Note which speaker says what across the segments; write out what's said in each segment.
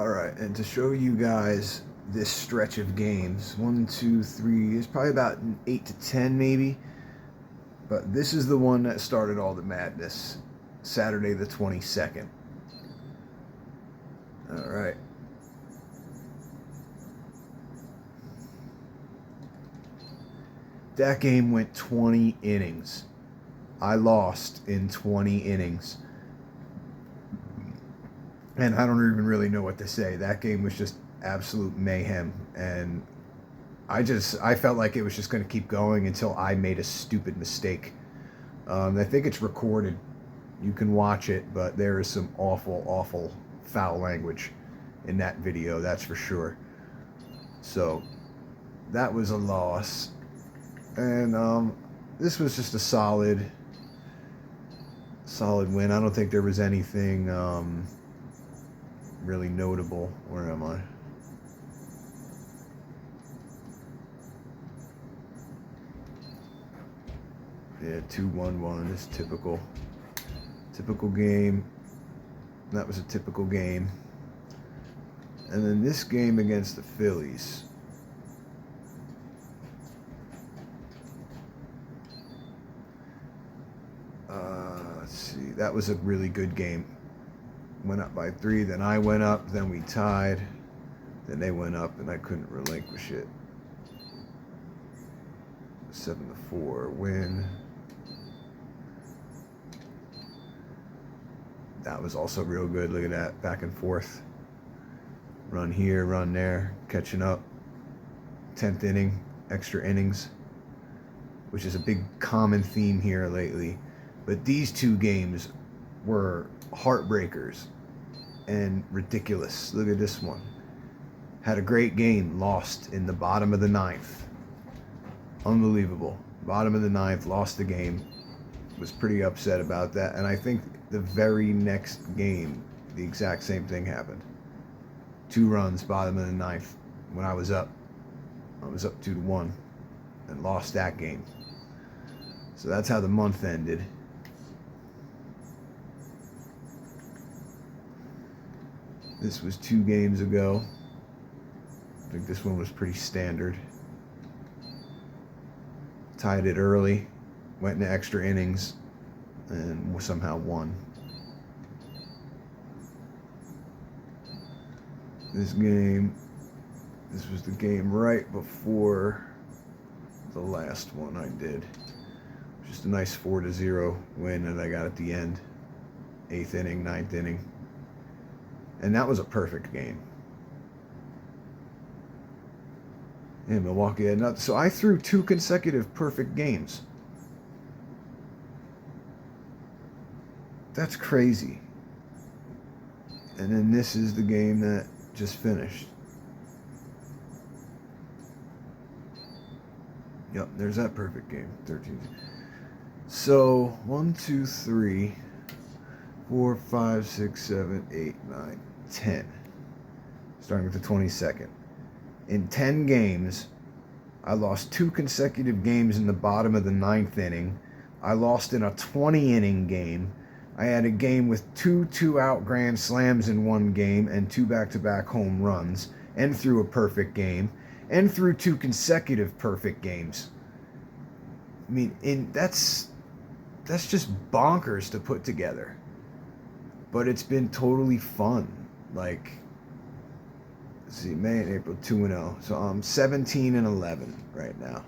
Speaker 1: Alright, and to show you guys this stretch of games, 1, 2, 3, it's probably about 8 to 10 maybe, but this is the one that started all the madness, Saturday the 22nd. Alright. That game went 20 innings. I lost in 20 innings. And I don't even really know what to say. That game was just absolute mayhem. And I felt like it was just going to keep going until I made a stupid mistake. I think it's recorded. You can watch it, but there is some awful, awful foul language in that video, that's for sure. So that was a loss. And this was just a solid win. I don't think there was anything really notable. Where am I? Yeah, 2-1-1 is typical game. That was a typical game. And then this game against the Phillies. Let's see. That was a really good game. Went up by 3, then I went up, then we tied, then they went up, and I couldn't relinquish it. 7-4 win. That was also real good. Look at that, back and forth. Run here, run there, catching up. 10th inning, extra innings, which is a big common theme here lately. But these two games were heartbreakers and ridiculous. Look at this one. Had a great game, lost in the bottom of the 9th. Unbelievable. Bottom of the 9th, lost the game. Was pretty upset about that. And I think the very next game, the exact same thing happened. 2 runs, bottom of the 9th. When I was up 2-1 and lost that game. So that's how the month ended. This was 2 games ago. I think this one was pretty standard. Tied it early, went into extra innings, and somehow won. This was the game right before the last one I did. Just a nice 4-0 win that I got at the end. 8th inning, 9th inning. And that was a perfect game. Yeah, Milwaukee had nothing. So I threw 2 consecutive perfect games. That's crazy. And then this is the game that just finished. Yep, there's that perfect game. 13. So 1, 2, 3, 4, 5, 6, 7, 8, 9, 10. Starting with the 22nd. In 10 games, I lost 2 consecutive games in the bottom of the 9th inning. I lost in a 20-inning game. I had a game with 2 two-out grand slams in one game and 2 back-to-back home runs, and threw a perfect game, and threw 2 consecutive perfect games. I mean, that's just bonkers to put together. But it's been totally fun. Like, let's see, May and April, 2-0. So I'm 17-11 right now.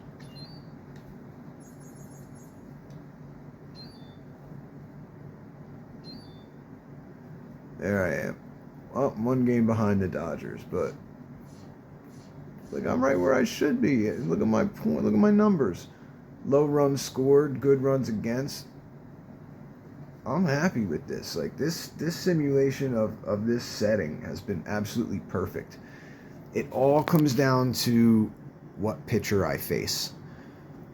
Speaker 1: There I am. Well, 1 game behind the Dodgers, but like I'm right where I should be. Look at my point. Look at my numbers. Low runs scored, good runs against. I'm happy with this. Like this simulation of this setting has been absolutely perfect. It all comes down to what pitcher I face.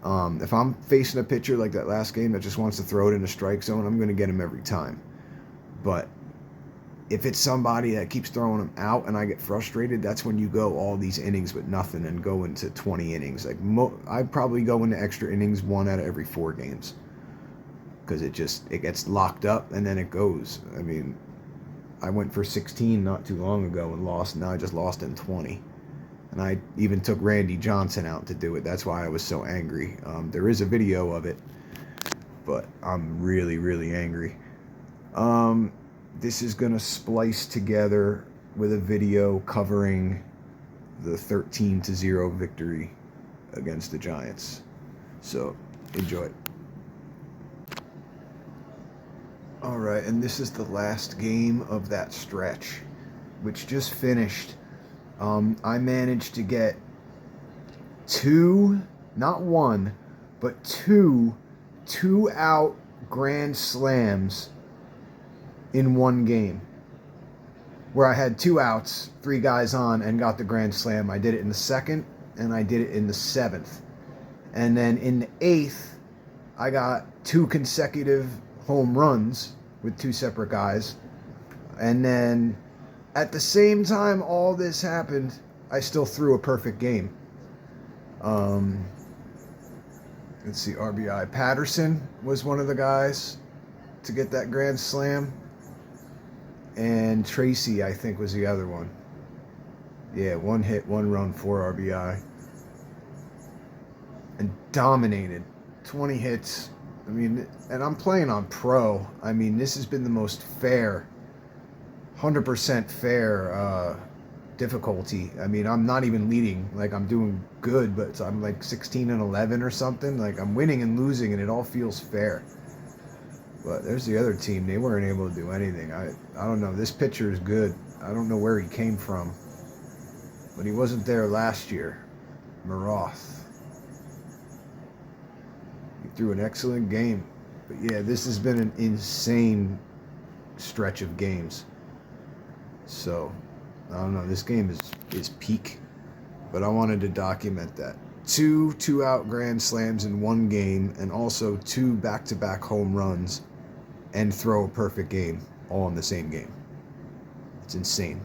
Speaker 1: If I'm facing a pitcher like that last game that just wants to throw it in the strike zone, I'm going to get him every time. But if it's somebody that keeps throwing them out and I get frustrated, that's when you go all these innings with nothing and go into 20 innings. Like I'd probably go into extra innings 1 out of every 4 games. Because it gets locked up and then it goes. I mean, I went for 16 not too long ago and lost. Now I just lost in 20. And I even took Randy Johnson out to do it. That's why I was so angry. There is a video of it, but I'm really, really angry. This is going to splice together with a video covering the 13-0 victory against the Giants. So, enjoy. Alright, and this is the last game of that stretch, which just finished. I managed to get 2, not 1, but 2 out grand slams in one game, where I had 2 outs, 3 guys on, and got the grand slam. I did it in the 2nd, and I did it in the 7th. And then in the 8th, I got 2 consecutive home runs with 2 separate guys. And then at the same time all this happened, I still threw a perfect game. Let's see, RBI. Patterson was one of the guys to get that grand slam. And Tracy, I think, was the other one. Yeah, 1 hit, 1 run, 4 RBI. And dominated. 20 hits. I mean, and I'm playing on pro. I mean, this has been the most fair, 100% fair difficulty. I mean, I'm not even leading. Like, I'm doing good, but I'm like 16 and 11 or something. Like, I'm winning and losing, and it all feels fair. But there's the other team. They weren't able to do anything. I don't know. This pitcher is good. I don't know where he came from. But he wasn't there last year. Maroth. He threw an excellent game. But yeah, this has been an insane stretch of games. So, I don't know. This game is peak. But I wanted to document that. 2 2-out grand slams in one game, and also 2 back-to-back home runs, and throw a perfect game all in the same game. It's insane.